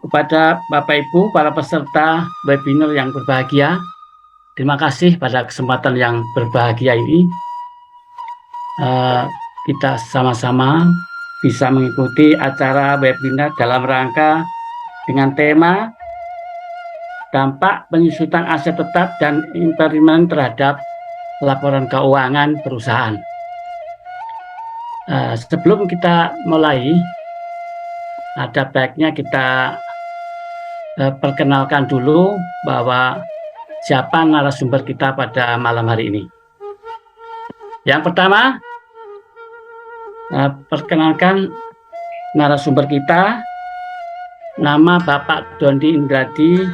Kepada Bapak Ibu, para peserta webinar yang berbahagia, terima kasih pada kesempatan yang berbahagia ini. Kita sama-sama bisa mengikuti acara webinar dalam rangka dengan tema dampak penyusutan aset tetap dan impairment terhadap laporan keuangan perusahaan. Sebelum kita mulai, ada baiknya kita perkenalkan dulu bahwa siapa narasumber kita pada malam hari ini. Yang pertama, perkenalkan narasumber kita, nama Bapak Doni Indradi,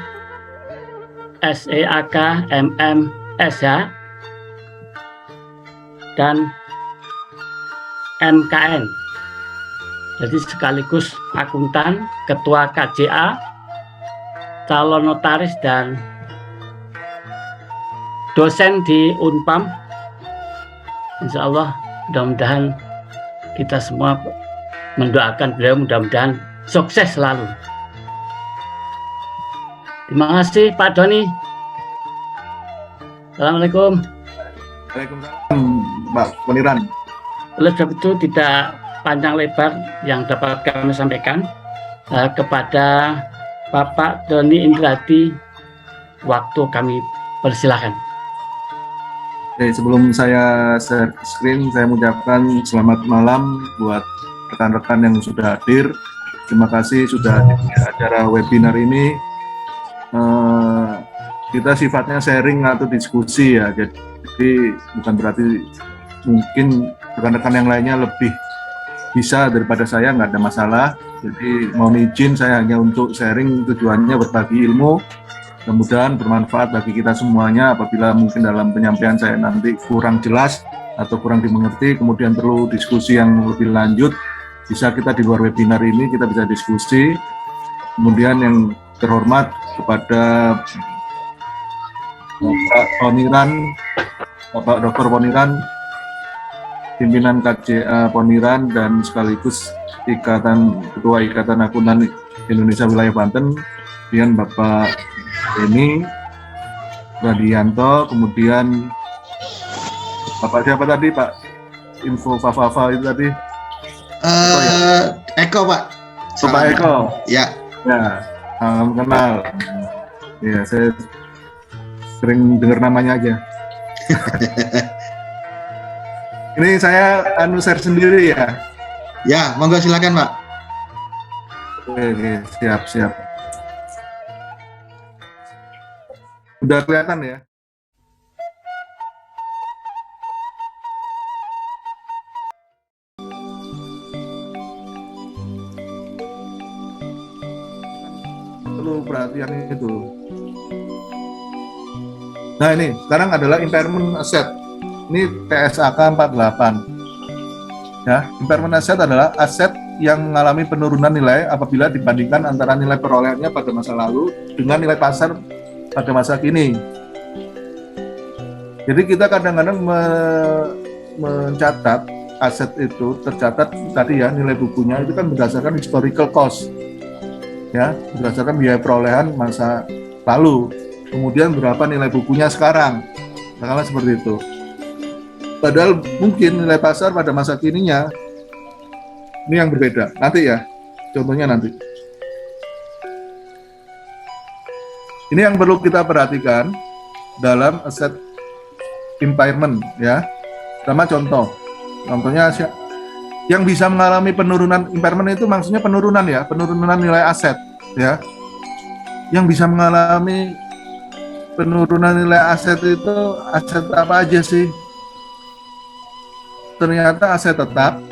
SEAK MM SH, dan MKN. Jadi sekaligus akuntan, ketua KJA, calon notaris, dan dosen di Unpam. Insya Allah mudah-mudahan kita semua mendoakan beliau mudah-mudahan sukses selalu. Terima kasih Pak Doni. Assalamualaikum. Waalaikumsalam Mbak Poniran. Oleh sebab itu tidak panjang lebar yang dapat kami sampaikan, kepada Bapak Doni Indradi, waktu kami persilahkan. Oke, sebelum saya share screen, saya mengucapkan selamat malam buat rekan-rekan yang sudah hadir. Terima kasih sudah hadir di acara webinar ini. Kita sifatnya sharing atau diskusi ya, jadi bukan berarti mungkin rekan-rekan yang lainnya lebih bisa daripada saya, nggak ada masalah. Jadi mohon izin, saya hanya untuk sharing, tujuannya berbagi ilmu, mudah-mudahan bermanfaat bagi kita semuanya. Apabila mungkin dalam penyampaian saya nanti kurang jelas atau kurang dimengerti, kemudian perlu diskusi yang lebih lanjut, bisa kita di luar webinar ini kita bisa diskusi. Kemudian yang terhormat kepada Bapak Poniran, Bapak Dr. Poniran, pimpinan KJA Poniran dan sekaligus Ketua Ikatan Akuntan Indonesia Wilayah Banten, kemudian Bapak Denny Radianto, kemudian Bapak siapa tadi Pak? Info Fafa itu tadi? Eko Pak. Bapak Eko. Ya. Ya, salam kenal. Ya, saya sering dengar namanya aja. Ini saya share sendiri ya. Ya, monggo silakan Pak. Oke, siap. Udah kelihatan ya? Perlu perhatian itu. Nah ini, sekarang adalah impairment asset. Ini TSAK 48. Ya, impairment asset adalah aset yang mengalami penurunan nilai apabila dibandingkan antara nilai perolehannya pada masa lalu dengan nilai pasar pada masa kini. Jadi kita kadang-kadang mencatat aset itu tercatat tadi ya, nilai bukunya itu kan berdasarkan historical cost, ya, berdasarkan biaya perolehan masa lalu. Kemudian berapa nilai bukunya sekarang, katakanlah seperti itu. Padahal mungkin nilai pasar pada masa kininya ini yang berbeda. Nanti ya, contohnya nanti. Ini yang perlu kita perhatikan dalam aset impairment ya. Sama contohnya yang bisa mengalami penurunan impairment itu maksudnya penurunan ya, penurunan nilai aset ya. Yang bisa mengalami penurunan nilai aset itu aset apa aja sih? Ternyata aset tetap,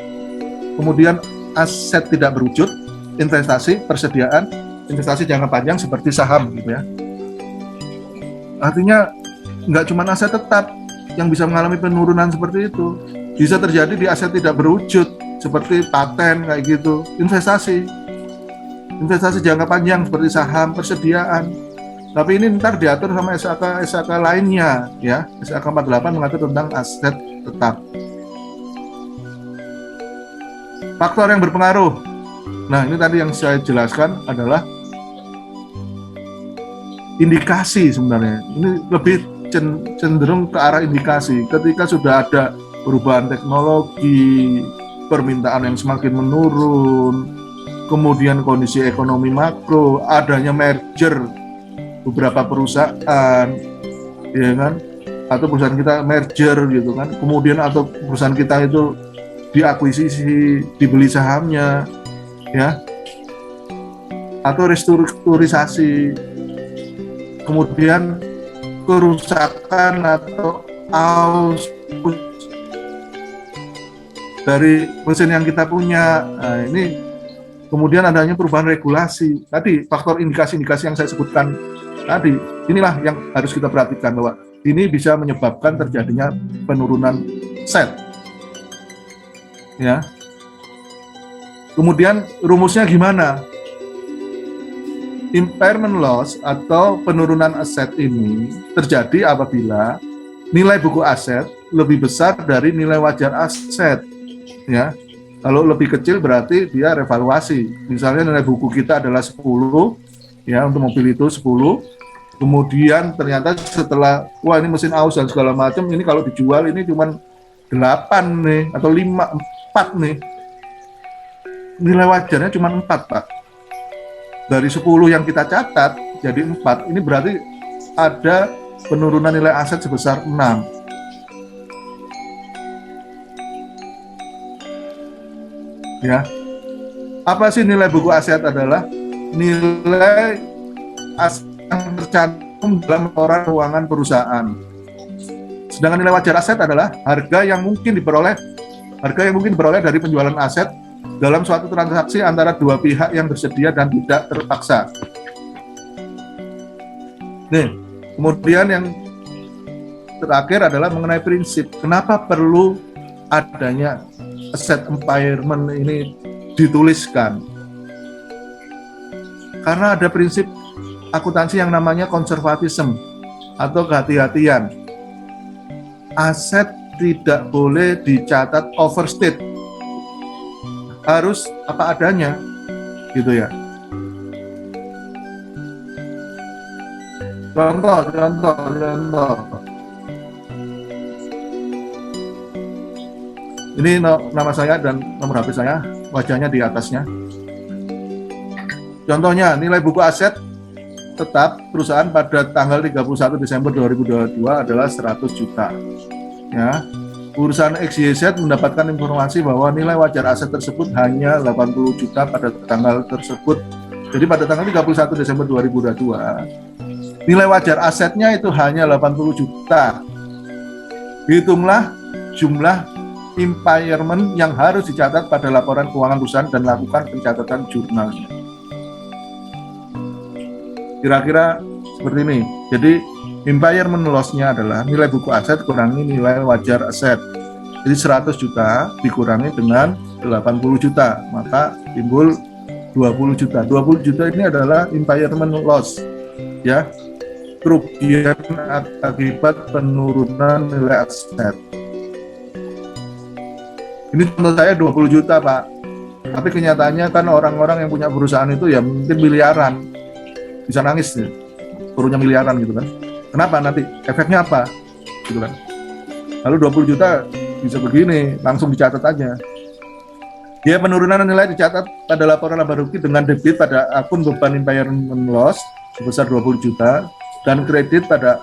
kemudian aset tidak berwujud, investasi, persediaan, investasi jangka panjang seperti saham gitu ya. Artinya nggak cuma aset tetap yang bisa mengalami penurunan seperti itu, bisa terjadi di aset tidak berwujud seperti paten kayak gitu, investasi jangka panjang seperti saham, persediaan. Tapi ini ntar diatur sama SAK lainnya ya. SAK 48 mengatur tentang aset tetap. Faktor yang berpengaruh. Nah, ini tadi yang saya jelaskan adalah indikasi sebenarnya. Ini lebih cenderung ke arah indikasi. Ketika sudah ada perubahan teknologi, permintaan yang semakin menurun, kemudian kondisi ekonomi makro, adanya merger beberapa perusahaan, ya kan? Atau perusahaan kita merger gitu kan, kemudian atau perusahaan kita itu diakuisisi, dibeli sahamnya, ya, atau restrukturisasi, kemudian kerusakan atau aus dari mesin yang kita punya. Nah, ini kemudian adanya perubahan regulasi. Tadi faktor indikasi-indikasi yang saya sebutkan tadi, inilah yang harus kita perhatikan bahwa ini bisa menyebabkan terjadinya penurunan aset. Ya. Kemudian rumusnya gimana? Impairment loss atau penurunan aset ini terjadi apabila nilai buku aset lebih besar dari nilai wajar aset. Ya. Kalau lebih kecil berarti dia revaluasi. Misalnya nilai buku kita adalah 10, ya, untuk mobil itu 10. Kemudian ternyata setelah, wah ini mesin aus dan segala macam, ini kalau dijual ini cuma 8 nih, atau 5, 4 nih. Nilai wajarnya cuma 4, Pak. Dari 10 yang kita catat, jadi 4. Ini berarti ada penurunan nilai aset sebesar 6. Ya. Apa sih nilai buku aset? Adalah nilai aset yang tercantum dalam laporan keuangan perusahaan. Sedangkan nilai wajar aset adalah harga yang mungkin diperoleh dari penjualan aset dalam suatu transaksi antara dua pihak yang bersedia dan tidak terpaksa. Nih, kemudian yang terakhir adalah mengenai prinsip. Kenapa perlu adanya asset impairment ini dituliskan? Karena ada prinsip akuntansi yang namanya konservatisme atau kehati-hatian. Aset tidak boleh dicatat overstate, harus apa adanya, gitu ya. Contoh. Ini nama saya dan nomor HP saya, wajahnya di atasnya. Contohnya, nilai buku aset tetap perusahaan pada tanggal 31 Desember 2022 adalah 100 juta. Ya. Perusahaan XYZ mendapatkan informasi bahwa nilai wajar aset tersebut hanya 80 juta pada tanggal tersebut. Jadi pada tanggal 31 Desember 2022, nilai wajar asetnya itu hanya 80 juta. Hitunglah jumlah impairment yang harus dicatat pada laporan keuangan perusahaan dan lakukan pencatatan jurnalnya. Kira-kira seperti ini. Jadi impairment loss-nya adalah nilai buku aset kurangi nilai wajar aset. Jadi 100 juta dikurangi dengan 80 juta, maka timbul 20 juta. 20 juta ini adalah impairment loss, ya, kerugian akibat penurunan nilai aset. Ini contoh saya 20 juta, Pak. Tapi kenyataannya kan orang-orang yang punya perusahaan itu ya mungkin miliaran. Bisa nangis nih, turunnya miliaran gitu kan. Kenapa? Nanti efeknya apa? Gitu kan. Lalu 20 juta bisa begini, langsung dicatat aja. Ya, penurunan nilai dicatat pada laporan laba rugi dengan debit pada akun beban impairment loss sebesar 20 juta dan kredit pada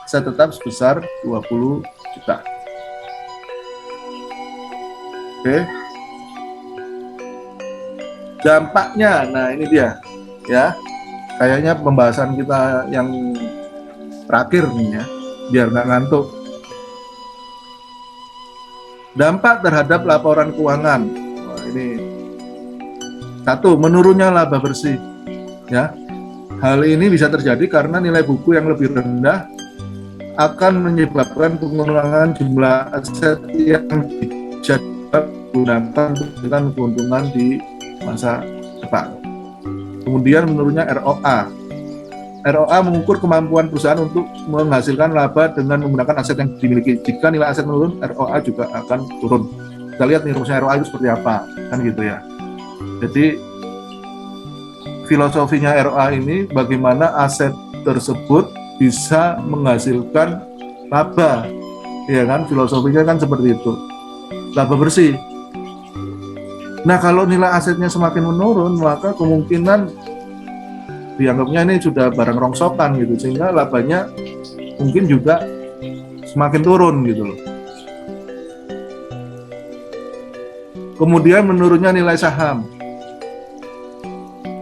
aset tetap sebesar 20 juta. Oke. Dampaknya, nah ini dia, ya. Kayaknya pembahasan kita yang terakhir nih ya, biar nggak ngantuk. Dampak terhadap laporan keuangan. Wah, ini satu, menurunnya laba bersih. Ya, hal ini bisa terjadi karena nilai buku yang lebih rendah akan menyebabkan pengurangan jumlah aset yang bisa digunakan untuk keuntungan di masa depan. Kemudian menurunnya ROA. ROA mengukur kemampuan perusahaan untuk menghasilkan laba dengan menggunakan aset yang dimiliki. Jika nilai aset menurun, ROA juga akan turun. Kita lihat nih rumusnya ROA itu seperti apa, kan gitu ya. Jadi filosofinya ROA ini bagaimana aset tersebut bisa menghasilkan laba, ya kan? Filosofinya kan seperti itu, laba bersih. Nah, kalau nilai asetnya semakin menurun, maka kemungkinan dianggapnya ini sudah barang rongsokan gitu, sehingga labanya mungkin juga semakin turun gitu loh. Kemudian menurunnya nilai saham.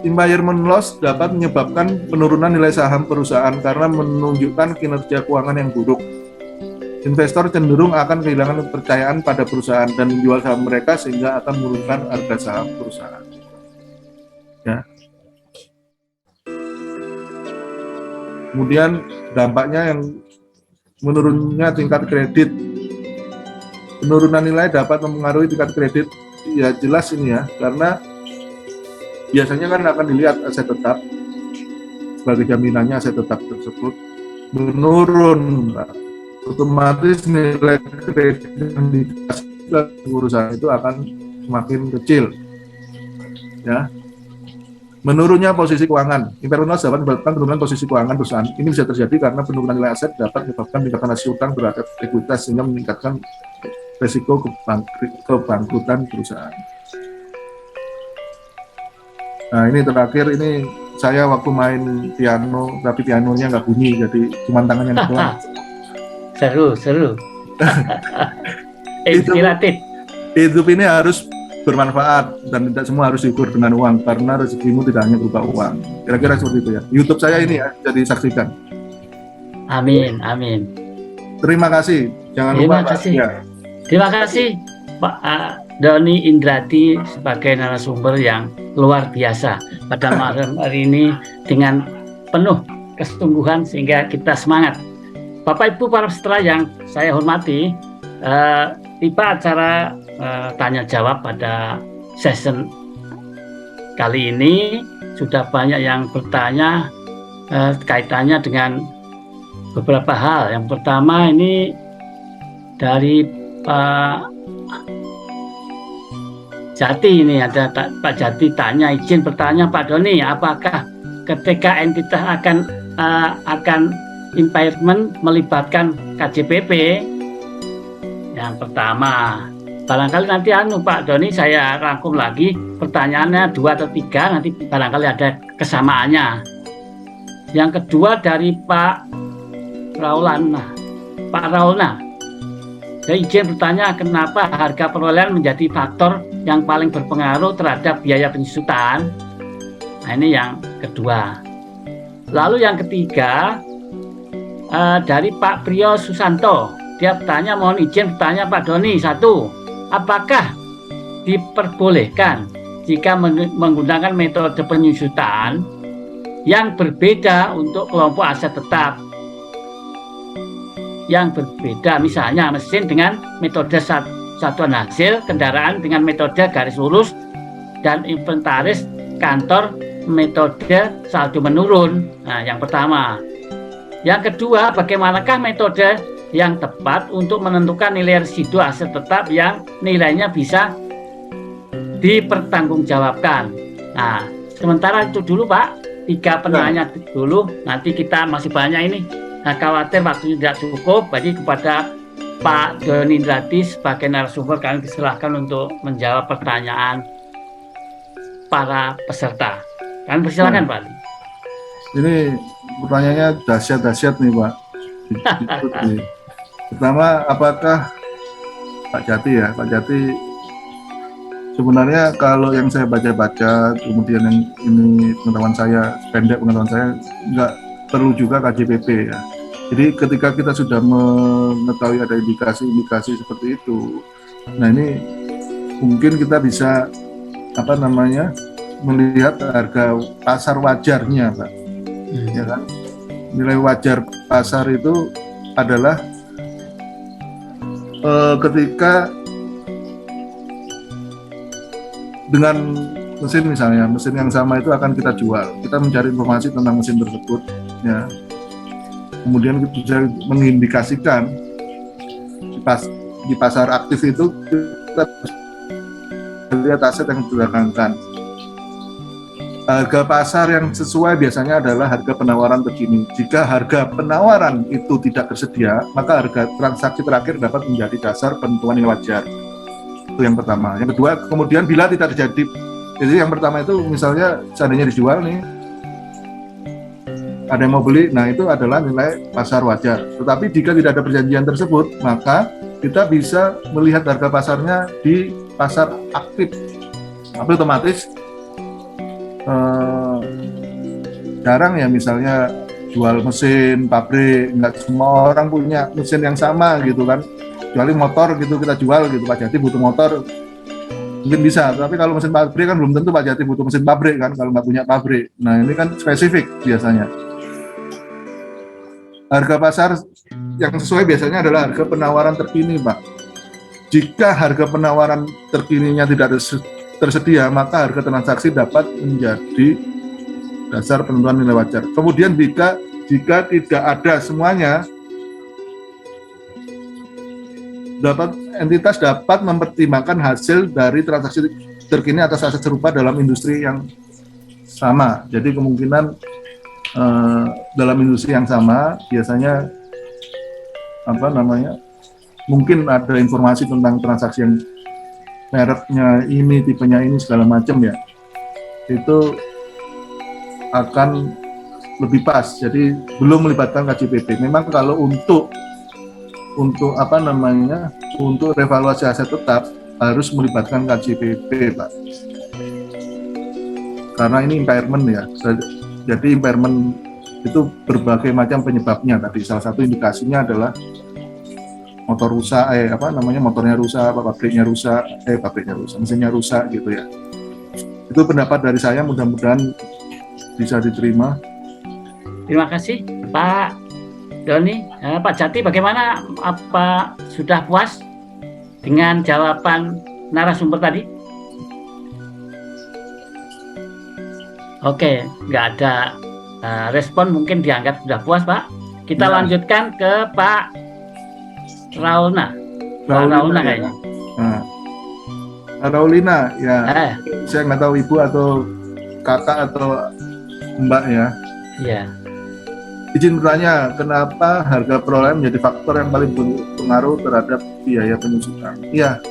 Impairment loss dapat menyebabkan penurunan nilai saham perusahaan karena menunjukkan kinerja keuangan yang buruk. Investor cenderung akan kehilangan kepercayaan pada perusahaan dan menjual saham mereka sehingga akan menurunkan harga saham perusahaan. Ya. Kemudian dampaknya yang menurunnya tingkat kredit. Penurunan nilai dapat mempengaruhi tingkat kredit. Ya jelas ini ya, karena biasanya kan akan dilihat aset tetap sebagai jaminannya, aset tetap tersebut menurun, otomatis nilai kredit yang dikasih ke perusahaan itu akan semakin kecil. Ya, menurunnya posisi keuangan. Impairment loss dapat menyebabkan penurunan posisi keuangan perusahaan. Ini bisa terjadi karena penurunan nilai aset dapat menyebabkan peningkatan rasio utang terhadap ekuitas sehingga meningkatkan risiko kebangkrutan perusahaan. Nah, ini terakhir, ini saya waktu main piano, tapi pianonya nggak bunyi, jadi cuma tangannya doang. Seru. Inspiratif. Hidup ini harus bermanfaat dan tidak semua harus diukur dengan uang, karena rezekimu tidak hanya berupa uang. Kira-kira seperti itu ya. YouTube saya ini ya, jadi saksikan. Amin. Terima kasih. Jangan Terima lupa. kasih. Ya. Terima kasih Pak Doni Indrati sebagai narasumber yang luar biasa pada malam hari ini dengan penuh kesungguhan sehingga kita semangat. Bapak Ibu para peserta yang saya hormati, tiba acara tanya jawab pada session kali ini. Sudah banyak yang bertanya kaitannya dengan beberapa hal. Yang pertama ini dari Pak Jati, ini ada Pak Jati tanya, izin bertanya Pak Doni, apakah ketika entitas akan impairment melibatkan KJPP? Yang pertama, barangkali nanti Pak Doni saya rangkum lagi pertanyaannya 2 atau 3, nanti barangkali ada kesamaannya. Yang kedua dari Pak Raulna. Saya izin bertanya, kenapa harga perolehan menjadi faktor yang paling berpengaruh terhadap biaya penyusutan? Nah, ini yang kedua. Lalu yang ketiga dari Pak Priyo Susanto. Dia bertanya, mohon izin bertanya Pak Doni, 1. Apakah diperbolehkan jika menggunakan metode penyusutan yang berbeda untuk kelompok aset tetap? Yang berbeda, misalnya mesin dengan metode satuan hasil, kendaraan dengan metode garis lurus, dan inventaris kantor metode saldo menurun. Nah, yang pertama. Yang kedua, bagaimanakah metode yang tepat untuk menentukan nilai residu aset tetap yang nilainya bisa dipertanggungjawabkan? Nah, sementara itu dulu Pak, 3 penanya dulu, nanti kita masih banyak ini. Nah, khawatir waktunya tidak cukup, jadi kepada Pak Doni Indrati sebagai narasumber kalian disilahkan untuk menjawab pertanyaan para peserta. Kalian persilakan Pak. Ini pertanyaannya dahsyat nih Pak. Pertama, apakah Pak Jati sebenarnya kalau yang saya baca-baca, kemudian yang ini pengetahuan saya nggak perlu juga KJPP ya. Jadi ketika kita sudah mengetahui ada indikasi seperti itu, nah ini mungkin kita bisa melihat harga pasar wajarnya Pak. Ya kan? Nilai wajar pasar itu adalah ketika dengan mesin, misalnya mesin yang sama itu akan kita jual, kita mencari informasi tentang mesin tersebut ya, kemudian kita bisa mengindikasikan di pasar aktif itu kita lihat aset yang didagangkan. Harga pasar yang sesuai biasanya adalah harga penawaran terkini. Jika harga penawaran itu tidak tersedia, maka harga transaksi terakhir dapat menjadi dasar penentuan nilai wajar. Itu yang pertama. Yang kedua, kemudian bila tidak terjadi, jadi yang pertama itu misalnya seandainya dijual nih, ada yang mau beli, nah itu adalah nilai pasar wajar. Tetapi jika tidak ada perjanjian tersebut, maka kita bisa melihat harga pasarnya di pasar aktif. Tapi otomatis jarang ya misalnya jual mesin pabrik, nggak semua orang punya mesin yang sama gitu kan, kecuali motor gitu kita jual gitu, Pak Jati butuh motor mungkin bisa, tapi kalau mesin pabrik kan belum tentu Pak Jati butuh mesin pabrik kan kalau nggak punya pabrik. Nah ini kan spesifik biasanya. Harga pasar yang sesuai biasanya adalah harga penawaran terkini, Pak. Jika harga penawaran terkininya tidak tersedia, maka harga transaksi dapat menjadi dasar penentuan nilai wajar. Kemudian jika tidak ada semuanya, entitas dapat mempertimbangkan hasil dari transaksi terkini atas aset serupa dalam industri yang sama. Jadi kemungkinan dalam industri yang sama biasanya mungkin ada informasi tentang transaksi yang mereknya ini, tipenya ini, segala macam ya, itu akan lebih pas. Jadi belum melibatkan KJPP. Memang kalau untuk revaluasi aset tetap harus melibatkan KJPP, Pak. Karena ini impairment ya. Jadi impairment itu berbagai macam penyebabnya. Tadi salah satu indikasinya adalah motor rusak, motornya rusak, pabriknya rusak, mesinnya rusak gitu ya. Itu pendapat dari saya, mudah-mudahan bisa diterima. Terima kasih Pak Doni. Pak Jati bagaimana? Apa sudah puas dengan jawaban narasumber tadi? Oke, nggak ada respon, mungkin dianggap sudah puas, Pak. Kita lanjutkan ke Pak Raulna. Raulna kayaknya. Raulina ya. Saya nggak tahu ibu atau kakak atau mbak ya. Iya. Izin bertanya, kenapa harga perolehan menjadi faktor yang paling berpengaruh terhadap biaya penyusutan? Iya.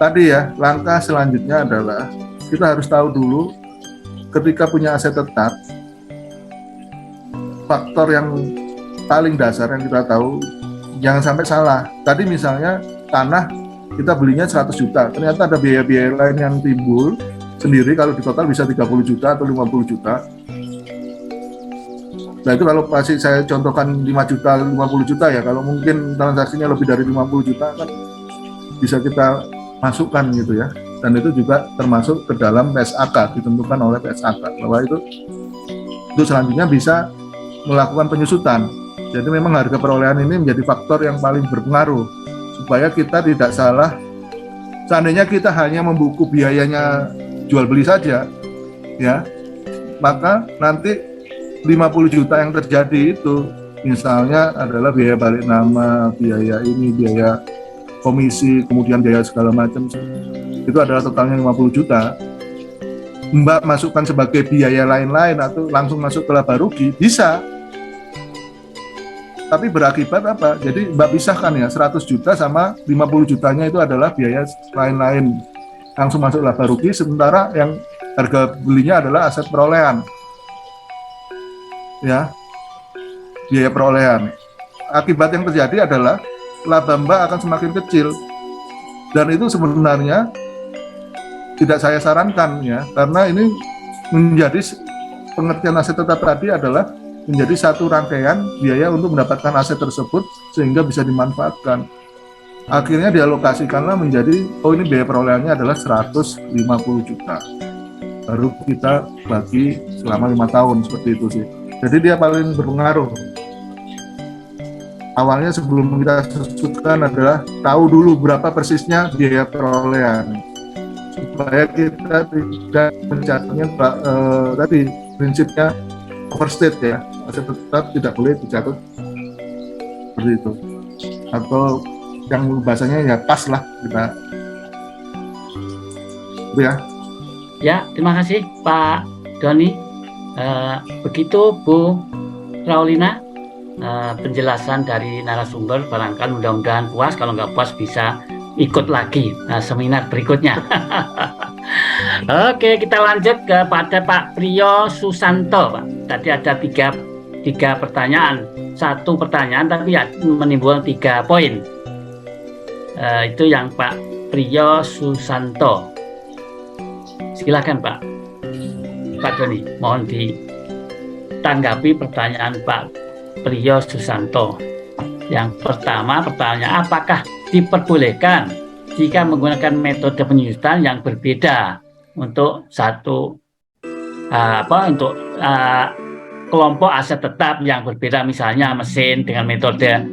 Tadi ya, langkah selanjutnya adalah kita harus tahu dulu ketika punya aset tetap, faktor yang paling dasar yang kita tahu, jangan sampai salah. Tadi misalnya tanah kita belinya 100 juta, ternyata ada biaya-biaya lain yang timbul sendiri, kalau di total bisa 30 juta atau 50 juta. Nah itu kalau masih saya contohkan 5 juta, 50 juta ya, kalau mungkin transaksinya lebih dari 50 juta kan bisa kita masukkan gitu ya. Dan itu juga termasuk ke dalam PSAK, ditentukan oleh PSAK bahwa itu selanjutnya bisa melakukan penyusutan. Jadi memang harga perolehan ini menjadi faktor yang paling berpengaruh supaya kita tidak salah. Seandainya kita hanya membuku biayanya jual beli saja ya, maka nanti 50 juta yang terjadi itu misalnya adalah biaya balik nama, biaya ini, biaya komisi, kemudian biaya segala macam, itu adalah totalnya 50 juta. Mbak masukkan sebagai biaya lain-lain atau langsung masuk ke laba rugi, bisa. Tapi berakibat apa? Jadi Mbak pisahkan ya, 100 juta sama 50 jutanya itu adalah biaya lain-lain, langsung masuk laba rugi, sementara yang harga belinya adalah aset perolehan ya, biaya perolehan. Akibat yang terjadi adalah laba Mbak akan semakin kecil, dan itu sebenarnya tidak saya sarankan ya, karena ini menjadi pengertian aset tetap tadi adalah menjadi satu rangkaian biaya untuk mendapatkan aset tersebut sehingga bisa dimanfaatkan. Akhirnya dialokasikanlah menjadi, oh ini biaya perolehannya adalah 150 juta, baru kita bagi selama 5 tahun, seperti itu sih. Jadi dia paling berpengaruh. Awalnya sebelum kita susutkan adalah tahu dulu berapa persisnya biaya perolehan, supaya kita tidak mencatatnya tadi prinsipnya overstate ya, aset tetap tidak boleh dicatat seperti itu, atau yang bahasanya ya pas lah kita itu ya. Ya, terima kasih Pak Doni. Begitu Bu Raulina, penjelasan dari narasumber. Barangkali mudah-mudahan puas. Kalau nggak puas bisa ikut lagi seminar berikutnya. Oke, kita lanjut kepada Pak Priyo Susanto, Pak. Tadi ada tiga pertanyaan, satu pertanyaan tapi ya menimbulkan 3 poin. Itu yang Pak Priyo Susanto. Silakan Pak Doni, mohon ditanggapi pertanyaan Pak Priyo Susanto. Yang pertama, pertanyaan, apakah diperbolehkan jika menggunakan metode penyusutan yang berbeda untuk kelompok aset tetap yang berbeda, misalnya mesin dengan metode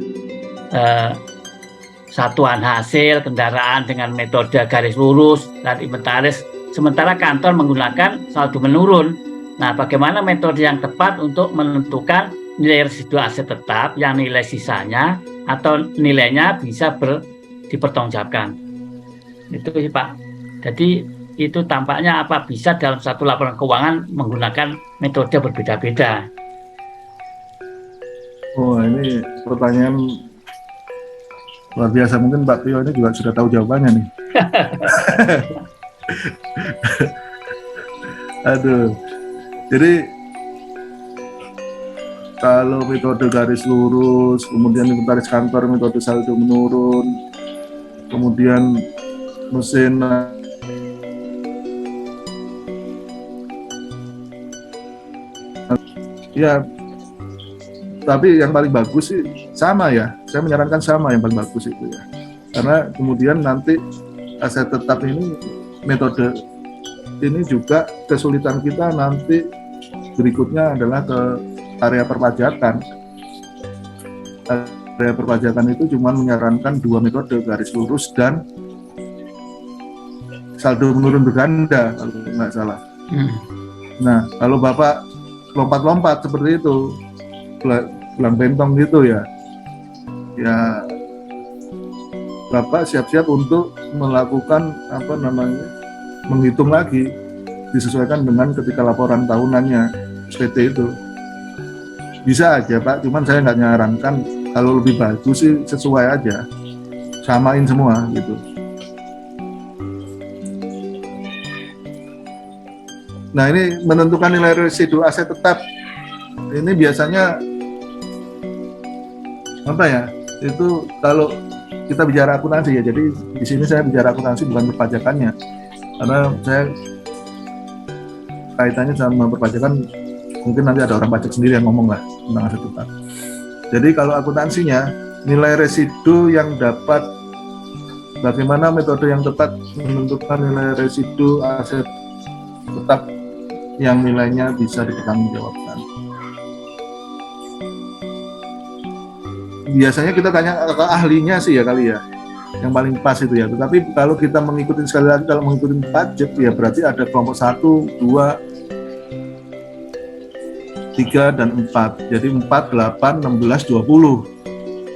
satuan hasil, kendaraan dengan metode garis lurus dan inventaris, sementara kantor menggunakan saldo menurun. Nah, bagaimana metode yang tepat untuk menentukan nilai residu aset tetap yang nilai sisanya atau nilainya bisa dipertanggungjawabkan? Itu sih Pak. Jadi itu tampaknya bisa dalam satu laporan keuangan menggunakan metode berbeda-beda. Oh, ini pertanyaan luar biasa. Mungkin Pak Prio ini juga sudah tahu jawabannya nih. Aduh. Jadi kalau metode garis lurus, kemudian inventaris kantor, metode saldo menurun, kemudian mesin ya, tapi yang paling bagus sih sama ya. Saya menyarankan sama yang paling bagus itu ya. Karena kemudian nanti aset tetap ini, metode ini juga kesulitan kita nanti berikutnya adalah ke area perpajakan. Area perpajakan itu cuma menyarankan 2 metode, garis lurus dan saldo menurun berganda kalau nggak salah. Nah, kalau Bapak lompat-lompat seperti itu, belang bentong gitu ya, Bapak siap-siap untuk melakukan menghitung lagi, disesuaikan dengan ketika laporan tahunannya SPT itu. Bisa aja Pak, cuman saya nggak nyarankan. Kalau lebih bagus sih sesuai aja, samain semua gitu. Nah, ini menentukan nilai residu aset tetap. Ini biasanya itu kalau kita bicara akuntansi ya. Jadi di sini saya bicara akuntansi bukan perpajakannya. Karena saya kaitannya sama perpajakan, mungkin nanti ada orang pajak sendiri yang ngomong lah tentang aset tetap. Jadi kalau akuntansinya, nilai residu yang dapat, bagaimana metode yang tepat menentukan nilai residu aset tetap yang nilainya bisa dipertanggungjawabkan. Biasanya kita tanya ke ahlinya sih ya kali ya, yang paling pas itu ya. Tetapi kalau kita mengikuti, sekali lagi kalau mengikuti budget ya berarti ada kelompok 1, 2, 3, dan 4. Jadi 4, 8, 16, 20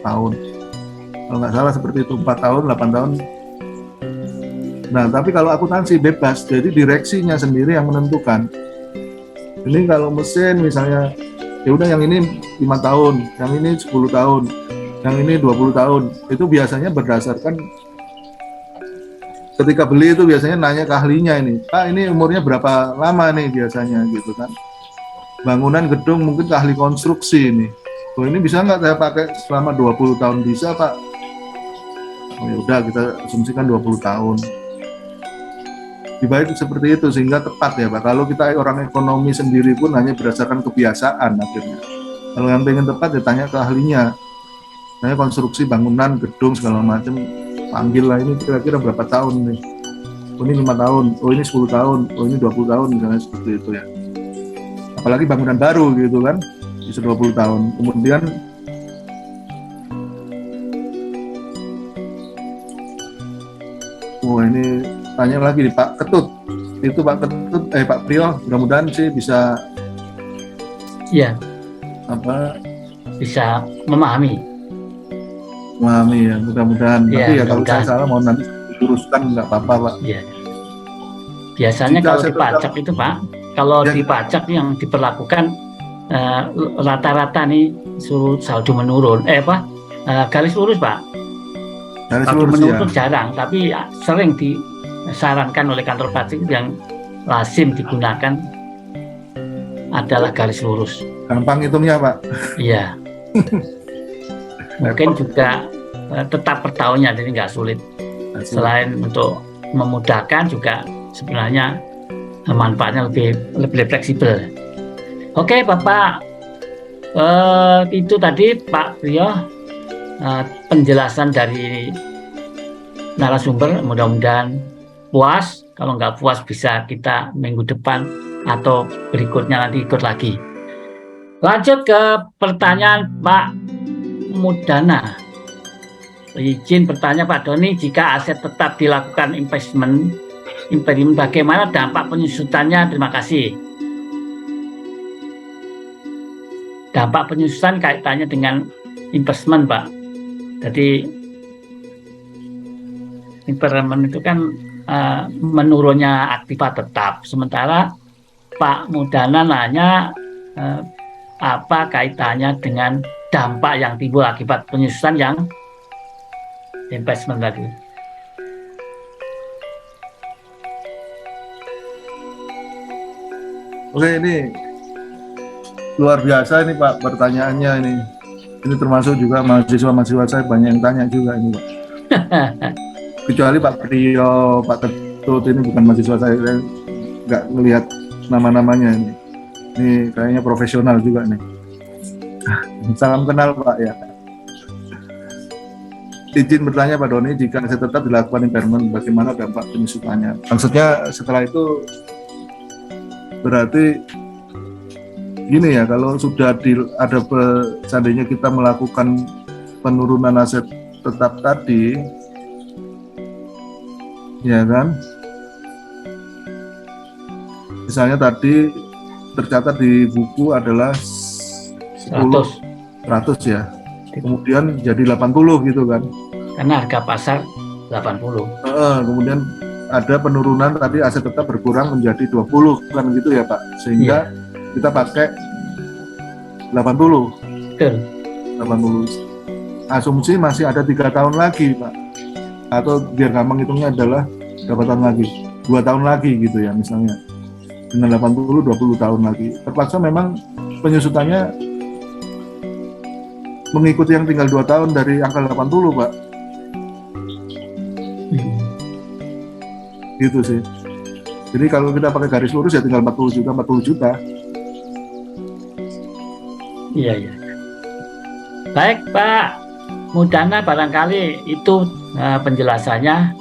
tahun. Kalau nggak salah seperti itu, 4 tahun, 8 tahun. Nah, tapi kalau akuntansi bebas, jadi direksinya sendiri yang menentukan. Ini kalau mesin misalnya, ya udah yang ini 5 tahun, yang ini 10 tahun, yang ini 20 tahun. Itu biasanya berdasarkan ketika beli itu biasanya nanya ke ahlinya ini, Pak ini umurnya berapa lama nih biasanya gitu kan. Bangunan gedung mungkin ke ahli konstruksi ini. Oh ini bisa nggak saya pakai selama 20 tahun? Bisa Pak. Oh ya udah kita asumsikan 20 tahun. Dibaik seperti itu sehingga tepat ya Pak. Kalau kita orang ekonomi sendiri pun hanya berdasarkan kebiasaan akhirnya. Kalau yang pengen tepat ya tanya ke ahlinya. Tanya konstruksi bangunan, gedung segala macam. Panggil lah ini kira-kira berapa tahun nih. Oh ini 5 tahun, oh ini 10 tahun, oh ini 20 tahun misalnya seperti itu ya. Apalagi bangunan baru gitu kan, bisa 20 tahun. Kemudian ini tanya lagi nih Pak Ketut. Itu Pak Ketut, Pak Priyo, mudah-mudahan sih bisa bisa memahami ya, mudah-mudahan. Tapi ya kalau saya salah mohon nanti diluruskan, nggak apa-apa Pak. Ya. Biasanya Jika kalau aset dipajak itu Pak, kalau Ya. dipajak yang diperlakukan rata-rata nih suruh saldo menurun, garis lurus Pak. garis Saldo lurus menurun ya. jarang, tapi sering disarankan oleh kantor pajak yang lazim digunakan adalah garis lurus. Gampang hitungnya Pak. Iya. Mungkin juga tetap per tahunnya, jadi nggak sulit. Selain untuk memudahkan juga sebenarnya manfaatnya lebih fleksibel. Oke Bapak, itu tadi Pak Priyo penjelasan dari narasumber, mudah-mudahan puas. Kalau nggak puas bisa kita minggu depan atau berikutnya nanti ikut lagi. Lanjut ke pertanyaan Pak Mudana. Izin bertanya Pak Doni, jika aset tetap dilakukan investment, bagaimana dampak penyusutannya? Terima kasih. Dampak penyusutan kaitannya dengan investment Pak. Jadi investment itu kan menurunnya aktiva tetap. Sementara Pak Mudana nanya apa kaitannya dengan dampak yang timbul akibat penyusutan yang investment tadi. Oke, ini luar biasa ini Pak pertanyaannya ini. Ini termasuk juga mahasiswa saya banyak yang tanya juga ini Pak. Kecuali Pak Priyo, Pak Ketut ini bukan mahasiswa saya nggak ngelihat nama-namanya ini. Ini kayaknya profesional juga nih. Salam kenal Pak ya. Izin bertanya Pak Doni, jika aset tetap dilakukan impairment, bagaimana dampak penyusutannya? Maksudnya setelah itu berarti gini ya, kalau sudah seandainya kita melakukan penurunan aset tetap tadi, ya kan? Misalnya tadi tercatat di buku adalah 100 ya. Kemudian jadi 80 gitu kan. Karena harga pasar 80. Kemudian ada penurunan tadi aset tetap berkurang menjadi 20 kan gitu ya Pak. Sehingga kita pakai 80. Betul. 80. Asumsi masih ada 3 tahun lagi Pak. Atau biar gampang hitungnya adalah berapa tahun lagi? 2 tahun lagi gitu ya misalnya. Dengan 80 20 tahun lagi. Terpaksa memang penyusutannya mengikuti yang tinggal 2 tahun dari angka 80 Pak. Gitu sih. Jadi kalau kita pakai garis lurus ya tinggal 40 juta. Iya. Baik Pak Mudana, barangkali itu penjelasannya.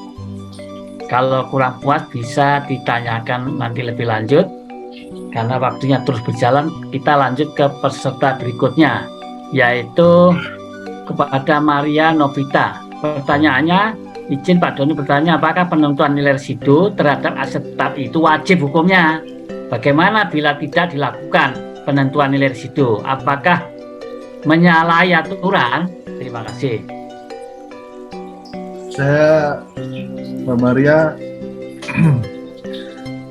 Kalau kurang puas bisa ditanyakan nanti lebih lanjut. Karena waktunya terus berjalan, kita lanjut ke peserta berikutnya, yaitu kepada Maria Novita. Pertanyaannya, izin Pak Doni bertanya, apakah penentuan nilai residu terhadap aset tetap itu wajib hukumnya? Bagaimana bila tidak dilakukan penentuan nilai residu? Apakah menyalahi aturan? Terima kasih. Saya, Mbak Maria,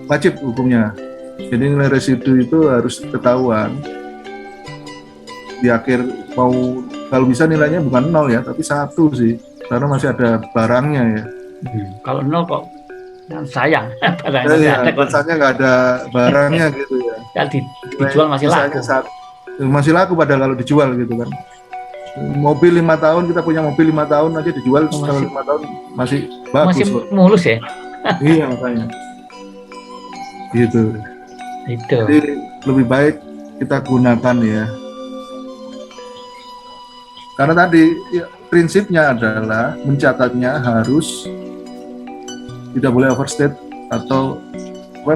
wajib hukumnya. Jadi nilai residu itu harus ketahuan di akhir, kalau bisa nilainya bukan 0 ya, tapi 1 sih, karena masih ada barangnya ya. Kalau 0 kok sayang, barangnya masih ada. Rasanya nggak ada barangnya gitu ya. Kalau dijual masih laku. Masih laku padahal kalau dijual gitu kan. Mobil 5 tahun, kita punya mobil 5 tahun aja dijual setelah 5 tahun masih bagus. Masih mulus ya. Iya makanya. Gitu. Itu. Jadi lebih baik kita gunakan ya. Karena tadi ya, prinsipnya adalah mencatatnya harus tidak boleh overstate atau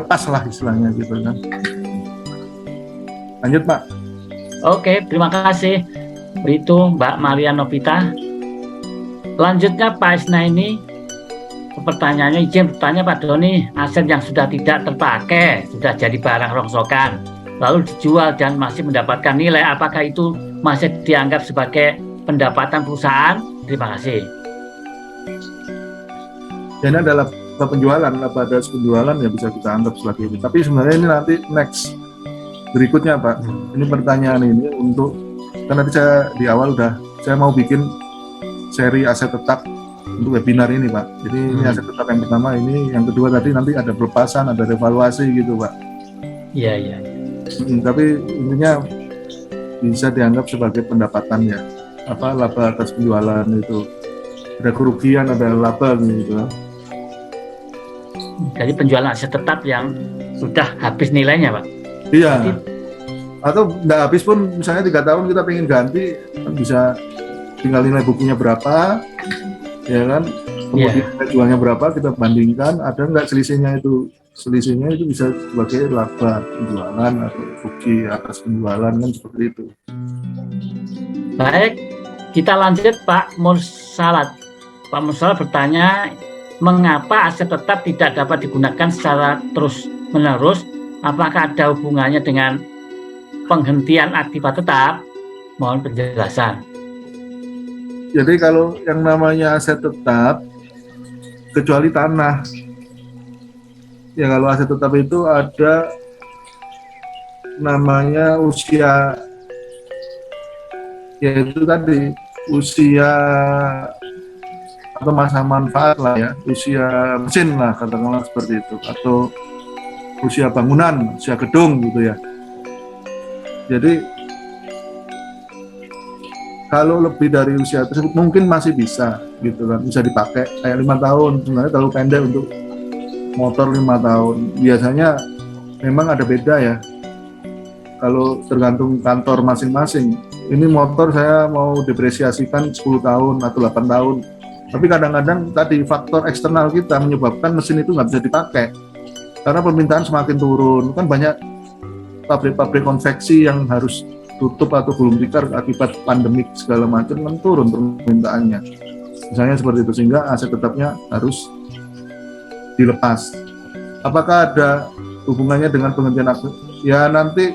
pas lah istilahnya gitu kan. Lanjut Pak. Oke, terima kasih. Itu Mbak Maria Novita. Lanjutnya Pak Isna ini pertanyaannya, izin bertanya Pak Doni, aset yang sudah tidak terpakai, sudah jadi barang rongsokan, lalu dijual dan masih mendapatkan nilai, apakah itu masih dianggap sebagai pendapatan perusahaan? Terima kasih. Ini adalah penjualan, laba atas penjualan ya bisa kita anggap sebagai ini. Tapi sebenarnya ini nanti next berikutnya Pak. Ini pertanyaan ini untuk, kan nanti saya di awal saya mau bikin seri aset tetap untuk webinar ini Pak. Jadi ini aset tetap yang pertama, ini yang kedua tadi nanti ada pelepasan, ada revaluasi gitu Pak. Iya. Tapi intinya bisa dianggap sebagai pendapatan ya, laba atas penjualan itu, ada kerugian ada laba gitu. Jadi penjualan aset tetap yang sudah habis nilainya Pak. Iya. Atau nggak habis pun, misalnya 3 tahun kita pengen ganti, kan bisa tinggal nilai bukunya berapa, ya kan? Kemudian nilai jualnya berapa, kita bandingkan, ada nggak selisihnya itu bisa sebagai laba penjualan atau rugi atas penjualan, kan seperti itu. Baik, kita lanjut Pak Mursalat. Pak Mursalat bertanya, mengapa aset tetap tidak dapat digunakan secara terus-menerus? Apakah ada hubungannya dengan penghentian aktiva tetap? Mohon penjelasan. Jadi kalau yang namanya aset tetap, kecuali tanah, ya kalau aset tetap itu ada namanya usia, yaitu tadi usia atau masa manfaat lah ya, usia mesin lah katakanlah seperti itu, atau usia bangunan, usia gedung gitu ya. Jadi kalau lebih dari usia tersebut mungkin masih bisa gitu kan, bisa dipakai kayak 5 tahun, sebenarnya terlalu pendek untuk motor 5 tahun. Biasanya memang ada beda ya, kalau tergantung kantor masing-masing. Ini motor saya mau depresiasikan 10 tahun atau 8 tahun, tapi kadang-kadang tadi faktor eksternal kita menyebabkan mesin itu nggak bisa dipakai karena permintaan semakin turun. Kan banyak pabrik-pabrik konveksi yang harus tutup atau gulung tikar akibat pandemik segala macam, kan turun permintaannya misalnya seperti itu, sehingga aset tetapnya harus dilepas. Apakah ada hubungannya dengan penghentian aktif? Ya nanti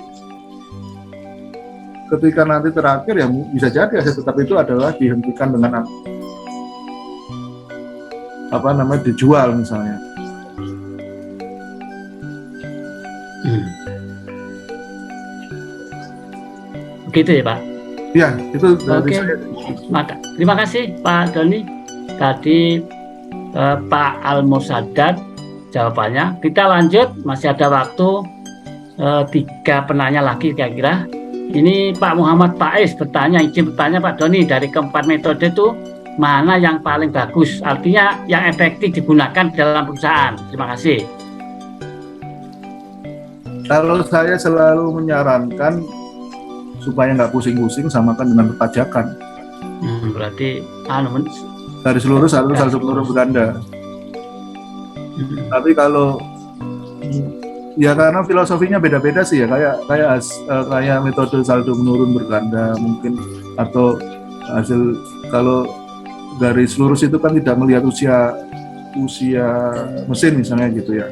ketika nanti terakhir ya bisa jadi aset tetap itu adalah dihentikan dengan dijual misalnya. Begitu ya Pak? Ya, itu dari saya. Terima kasih Pak Doni. Tadi Pak Al-Musaddad jawabannya. Kita lanjut, masih ada waktu 3 penanya lagi kira-kira. Ini Pak Muhammad Faiz izin bertanya Pak Doni, dari keempat metode itu mana yang paling bagus? Artinya yang efektif digunakan dalam perusahaan. Terima kasih. Kalau saya selalu menyarankan supaya nggak pusing-pusing, samakan dengan perpajakan. Berarti dari seluruh saldo peluru berganda. Tapi kalau ya karena filosofinya beda-beda sih ya, kayak metode saldo menurun berganda mungkin, atau hasil, kalau garis lurus itu kan tidak melihat usia mesin misalnya gitu ya,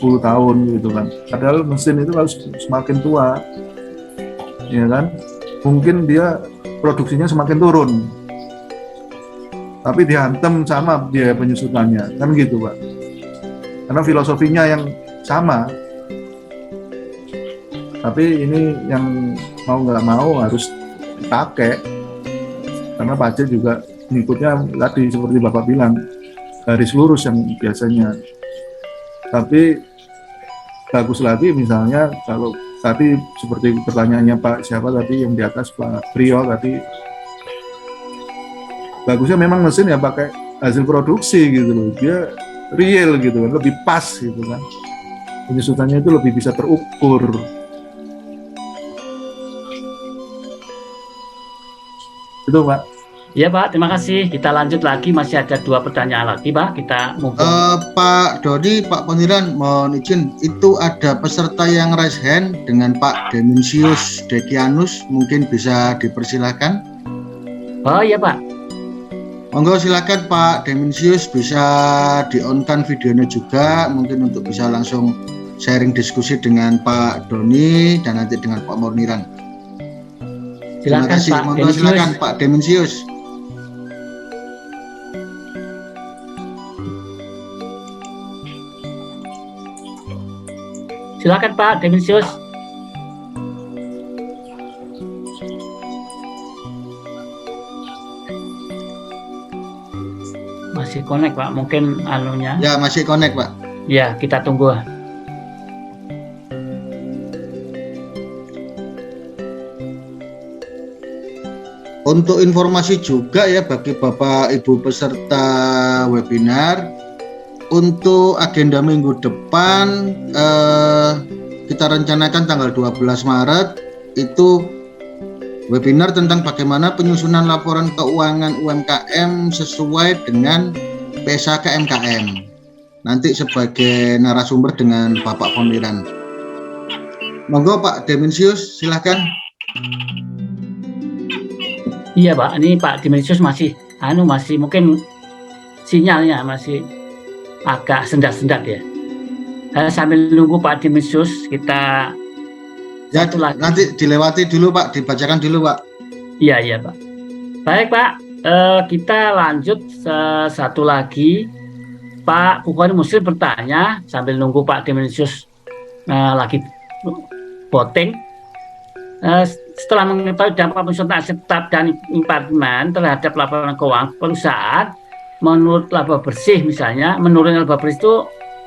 10 tahun gitu kan. Padahal mesin itu harus semakin tua, ya kan, mungkin dia produksinya semakin turun, tapi dihantam sama biaya penyusutannya, kan gitu Pak. Karena filosofinya yang sama, tapi ini yang mau nggak mau harus dipakai, karena pajak juga ngikutnya tadi seperti Bapak bilang, garis lurus yang biasanya. Tapi bagus lagi misalnya kalau tadi seperti pertanyaannya Pak siapa tadi yang di atas, Pak Priyo tadi, bagusnya memang mesin ya pakai hasil produksi gitu loh, dia real gitu kan, lebih pas gitu kan, penyusutannya itu lebih bisa terukur. Itu Pak. Iya Pak, terima kasih. Kita lanjut lagi, masih ada 2 pertanyaan lagi Pak. Kita Pak Dodi, Pak Poniran, mohon izin, itu ada peserta yang raise hand dengan Pak Deminsius Dekianus, mungkin bisa dipersilakan. Oh iya Pak. Monggo silakan Pak Deminsius, bisa di-on-kan videonya juga, mungkin untuk bisa langsung sharing diskusi dengan Pak Doni dan nanti dengan Pak Poniran. Terima kasih. Pak Monggo silakan Pak Deminsius. Silakan Pak Deminsius. Masih connect Pak, mungkin anunya. Ya, masih connect Pak. Ya, kita tunggu. Untuk informasi juga ya bagi Bapak Ibu peserta webinar, untuk agenda minggu depan kita rencanakan tanggal 12 Maret itu webinar tentang bagaimana penyusunan laporan keuangan UMKM sesuai dengan PSAK MKM. Nanti sebagai narasumber dengan Bapak Poniran. Monggo Pak Deminsius, silahkan. Iya Pak, ini Pak Deminsius masih mungkin sinyalnya masih agak sendat-sendat ya. Sambil nunggu Pak Deminsius, kita Ya, satu lagi. nanti dilewati dulu Pak, dibacakan dulu Pak. Iya Pak. Baik Pak, kita lanjut satu lagi. Pak Bukhari Muslim bertanya sambil nunggu Pak Deminsius lagi voting. Setelah mengetahui dampak penyusunan aset tetap dan imparimen terhadap laporan keuangan perusahaan, menurut laba bersih misalnya, menurunnya laba bersih itu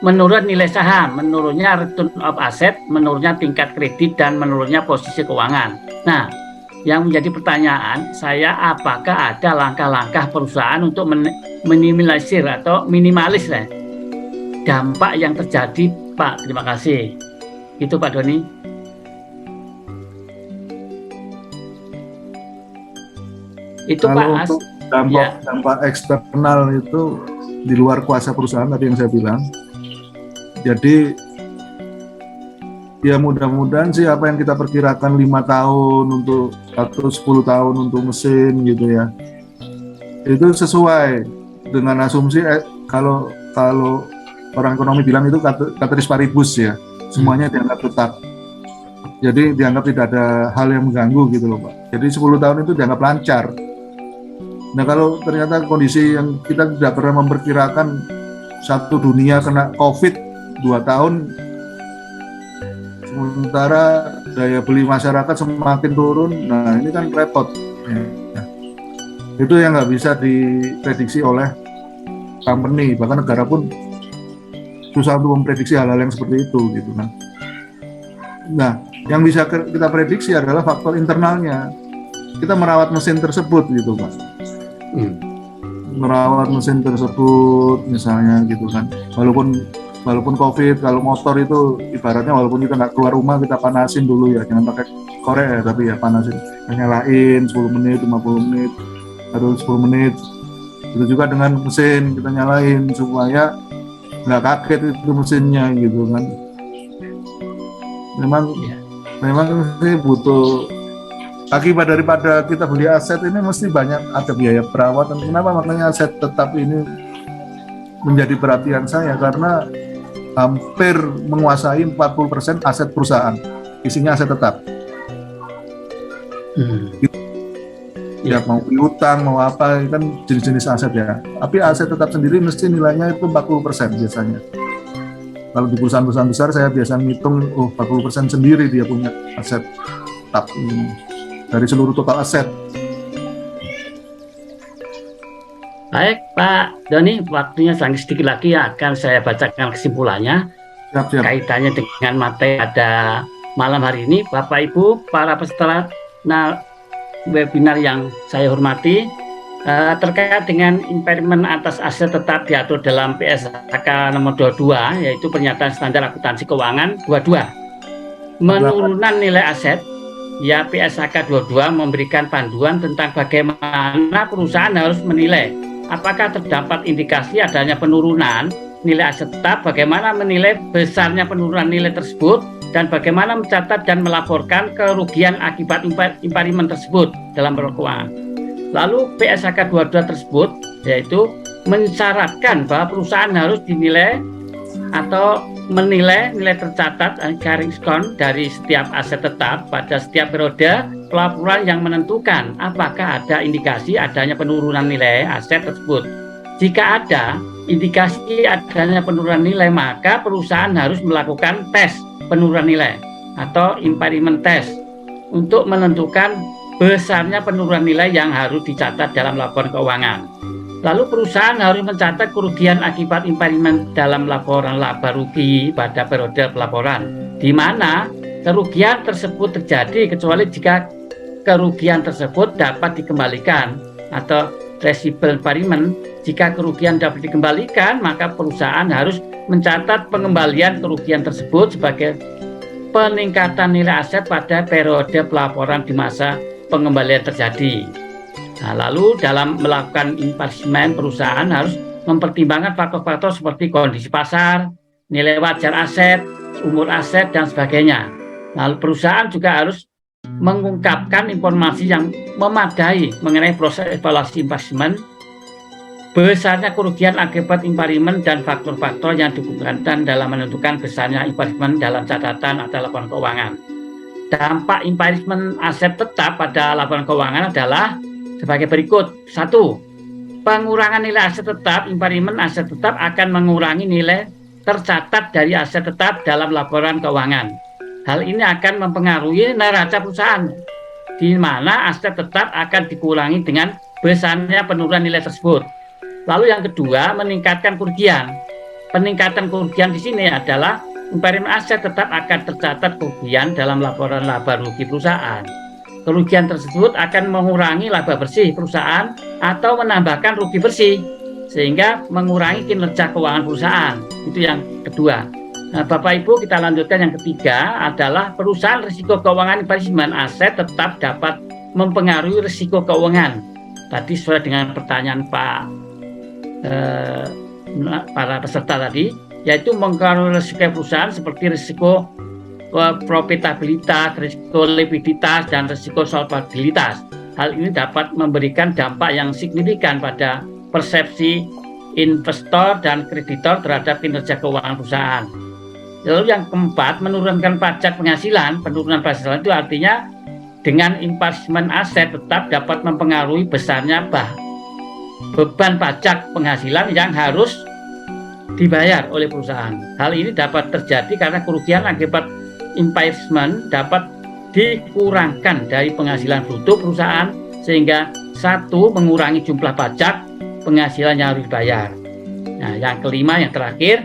menurun nilai saham, menurunnya return of asset, menurunnya tingkat kredit, dan menurunnya posisi keuangan. Nah, yang menjadi pertanyaan saya, apakah ada langkah-langkah perusahaan untuk minimalisir atau minimalis dampak yang terjadi, Pak? Terima kasih. Itu Pak Doni. Itu Kalau Pak untuk ya. dampak eksternal itu di luar kuasa perusahaan tadi yang saya bilang. Jadi ya mudah-mudahan sih apa yang kita perkirakan 5 tahun untuk atau 10 tahun untuk mesin gitu ya, itu sesuai dengan asumsi kalau orang ekonomi bilang itu ceteris paribus ya, semuanya dianggap tetap. Jadi dianggap tidak ada hal yang mengganggu gitu loh Pak. Jadi 10 tahun itu dianggap lancar. Nah kalau ternyata kondisi yang kita tidak pernah memperkirakan, satu dunia kena COVID 2 tahun, sementara daya beli masyarakat semakin turun, nah ini kan repot. Ya. Itu yang nggak bisa diprediksi oleh company, bahkan negara pun susah untuk memprediksi hal-hal yang seperti itu gitu kan. Nah, yang bisa kita prediksi adalah faktor internalnya. Kita merawat mesin tersebut gitu Pak. Merawat mesin tersebut misalnya gitu kan. Walaupun COVID, kalau motor itu ibaratnya walaupun kita nggak keluar rumah, kita panasin dulu ya, jangan pakai korek ya, tapi ya panasin, nyalain 10 menit, 50 menit, atau 10 menit. Itu juga dengan mesin, kita nyalain supaya nggak kaget itu mesinnya gitu kan. Memang sih butuh, akibat daripada kita beli aset ini mesti banyak ada biaya perawatan. Kenapa makanya aset tetap ini menjadi perhatian saya, karena hampir menguasai 40% aset perusahaan isinya aset tetap. Ya mau piutang mau apa kan jenis-jenis aset ya, tapi aset tetap sendiri mesti nilainya itu 40% biasanya. Kalau di perusahaan-perusahaan besar saya biasa ngitung 40% sendiri dia punya aset tetap ini dari seluruh total aset. Baik Pak Doni, waktunya sedikit lagi akan saya bacakan kesimpulannya. Siap. Kaitannya dengan materi pada malam hari ini. Bapak Ibu para peserta webinar yang saya hormati, terkait dengan impairment atas aset tetap diatur dalam PSAK nomor 22, yaitu pernyataan standar akuntansi keuangan 22. Menurunan nilai aset, ya PSAK 22 memberikan panduan tentang bagaimana perusahaan harus menilai apakah terdapat indikasi adanya penurunan nilai aset tetap, bagaimana menilai besarnya penurunan nilai tersebut, dan bagaimana mencatat dan melaporkan kerugian akibat imparimen tersebut dalam keuangan. Lalu PSAK 22 tersebut yaitu mensyaratkan bahwa perusahaan harus dinilai atau menilai nilai tercatat carrying count dari setiap aset tetap pada setiap periode pelaporan yang menentukan apakah ada indikasi adanya penurunan nilai aset tersebut. Jika ada indikasi adanya penurunan nilai, maka perusahaan harus melakukan tes penurunan nilai atau impairment test untuk menentukan besarnya penurunan nilai yang harus dicatat dalam laporan keuangan. Lalu perusahaan harus mencatat kerugian akibat impairment dalam laporan laba rugi pada periode pelaporan, di mana kerugian tersebut terjadi kecuali jika kerugian tersebut dapat dikembalikan atau reversible impairment. Jika kerugian dapat dikembalikan, maka perusahaan harus mencatat pengembalian kerugian tersebut sebagai peningkatan nilai aset pada periode pelaporan di masa pengembalian terjadi. Nah, lalu dalam melakukan impairment, perusahaan harus mempertimbangkan faktor-faktor seperti kondisi pasar, nilai wajar aset, umur aset, dan sebagainya. Lalu perusahaan juga harus mengungkapkan informasi yang memadai mengenai proses evaluasi impairment, besarnya kerugian akibat impairment, dan faktor-faktor yang digunakan dalam menentukan besarnya impairment dalam catatan atau laporan keuangan. Dampak impairment aset tetap pada laporan keuangan adalah sebagai berikut. 1. Pengurangan nilai aset tetap. Impairment aset tetap akan mengurangi nilai tercatat dari aset tetap dalam laporan keuangan. Hal ini akan mempengaruhi neraca perusahaan, di mana aset tetap akan dikurangi dengan besarnya penurunan nilai tersebut. Lalu yang kedua, meningkatkan kerugian. Peningkatan kerugian di sini adalah impairment aset tetap akan tercatat kerugian dalam laporan laba rugi perusahaan. Kerugian tersebut akan mengurangi laba bersih perusahaan atau menambahkan rugi bersih, sehingga mengurangi kinerja keuangan perusahaan. Itu yang kedua. Nah, Bapak Ibu, kita lanjutkan yang ketiga adalah perusahaan risiko keuangan impairment aset tetap dapat mempengaruhi risiko keuangan. Tadi sesuai dengan pertanyaan para peserta tadi, yaitu mempengaruhi risiko perusahaan seperti risiko profitabilitas, risiko likuiditas, dan risiko solvabilitas. Hal ini dapat memberikan dampak yang signifikan pada persepsi investor dan kreditor terhadap kinerja keuangan perusahaan. Lalu yang keempat, menurunkan pajak penghasilan. Penurunan penghasilan itu artinya dengan impairment aset tetap dapat mempengaruhi besarnya beban pajak penghasilan yang harus dibayar oleh perusahaan. Hal ini dapat terjadi karena kerugian akibat impairment dapat dikurangkan dari penghasilan bruto perusahaan, sehingga 1. mengurangi jumlah pajak penghasilan yang harus dibayar. Nah, yang kelima, yang terakhir,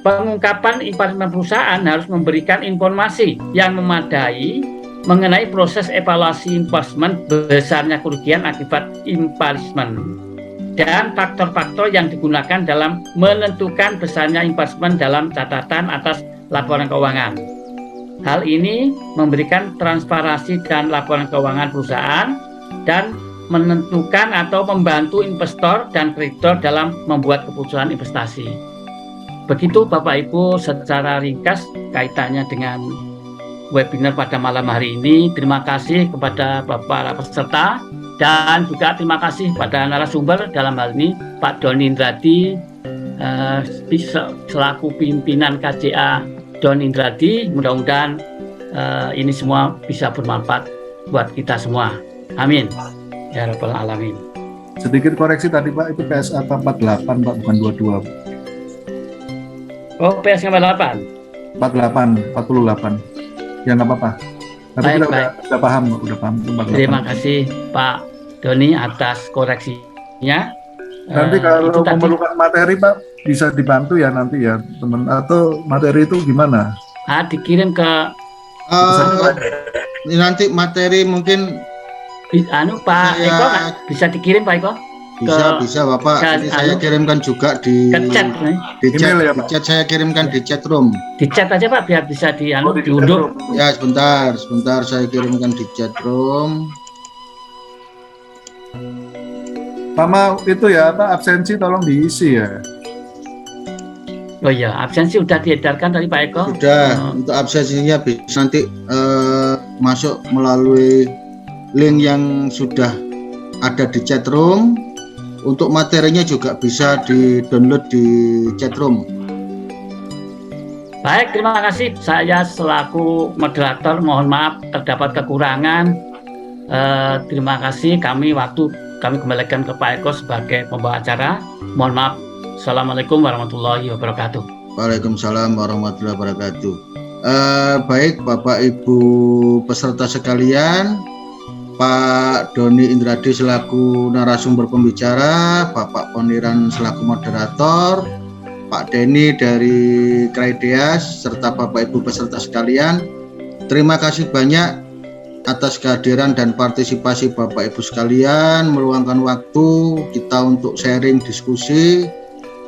pengungkapan impairment perusahaan harus memberikan informasi yang memadai mengenai proses evaluasi impairment, besarnya kerugian akibat impairment, dan faktor-faktor yang digunakan dalam menentukan besarnya impairment dalam catatan atas laporan keuangan. Hal ini memberikan transparansi dan laporan keuangan perusahaan dan menentukan atau membantu investor dan kreditor dalam membuat keputusan investasi. Begitu Bapak Ibu secara ringkas kaitannya dengan webinar pada malam hari ini. Terima kasih kepada para peserta dan juga terima kasih pada narasumber dalam hal ini Pak Doni Indradi selaku pimpinan KJA Doni Indradi. Mudah-mudahan ini semua bisa bermanfaat buat kita semua. Amin. Ya Rabbal Alamin. Sedikit koreksi tadi Pak, itu PSAK 48 Pak, bukan 22. Oh, PSAK 48. 48. Ya nggak apa-apa. Tapi Baik, kita udah paham, udah paham. 48. Terima kasih Pak Doni atas koreksinya. Nanti kalau memerlukan materi Pak, bisa dibantu ya nanti ya teman, atau materi itu gimana? Dikirim ke nanti materi mungkin Pak Eko bisa dikirim Pak Eko? Bisa Bapak. Ini saya kirimkan juga di chat, email ya, Pak? di chat saya kirimkan di chat room. Di chat aja Pak biar bisa diunduh. Ya sebentar saya kirimkan di chat room. Sama itu ya Pak, absensi tolong diisi ya. Oh iya, absensi udah diedarkan tadi Pak Eko. Sudah, untuk absensinya bisa nanti masuk melalui link yang sudah ada di chat room. Untuk materinya juga bisa di-download di chat room. Baik, terima kasih. Saya selaku moderator mohon maaf terdapat kekurangan. Terima kasih. Kami kembalikan ke Pak Eko sebagai pembawa acara. Mohon maaf. Assalamualaikum warahmatullahi wabarakatuh. Waalaikumsalam warahmatullahi wabarakatuh. Baik Bapak Ibu peserta sekalian, Pak Doni Indradi selaku narasumber pembicara, Bapak Poniran selaku moderator, Pak Denny dari Kraideas, serta Bapak Ibu peserta sekalian, terima kasih banyak atas kehadiran dan partisipasi Bapak Ibu sekalian, meluangkan waktu kita untuk sharing diskusi,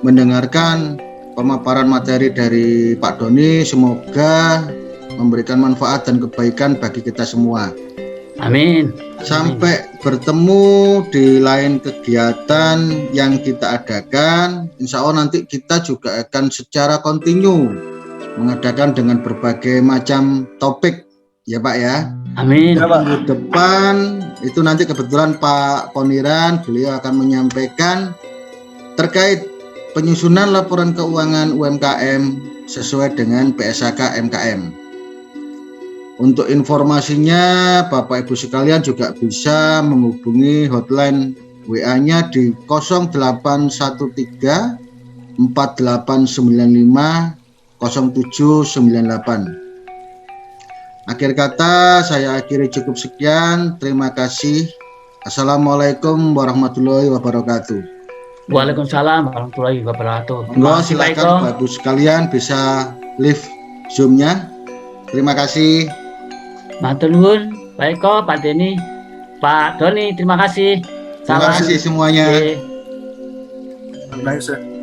mendengarkan pemaparan materi dari Pak Doni. Semoga memberikan manfaat dan kebaikan bagi kita semua. Amin. Sampai bertemu di lain kegiatan yang kita adakan. Insya Allah nanti kita juga akan secara kontinu mengadakan dengan berbagai macam topik ya Pak ya. Amin. Minggu depan itu nanti kebetulan Pak Poniran beliau akan menyampaikan terkait penyusunan laporan keuangan UMKM sesuai dengan PSAK MKM. Untuk informasinya Bapak Ibu sekalian juga bisa menghubungi hotline WA-nya di 0813 4895 0798. Akhir kata saya akhiri cukup sekian. Terima kasih. Assalamualaikum warahmatullahi wabarakatuh. Waalaikumsalam warahmatullahi wabarakatuh. Monggo silakan Bapak Ibu sekalian bisa live Zoom-nya. Terima kasih. Matur nuwun. Baik kok Pak Denny, Pak Doni, terima kasih. Terima kasih semuanya. Oke. Nice.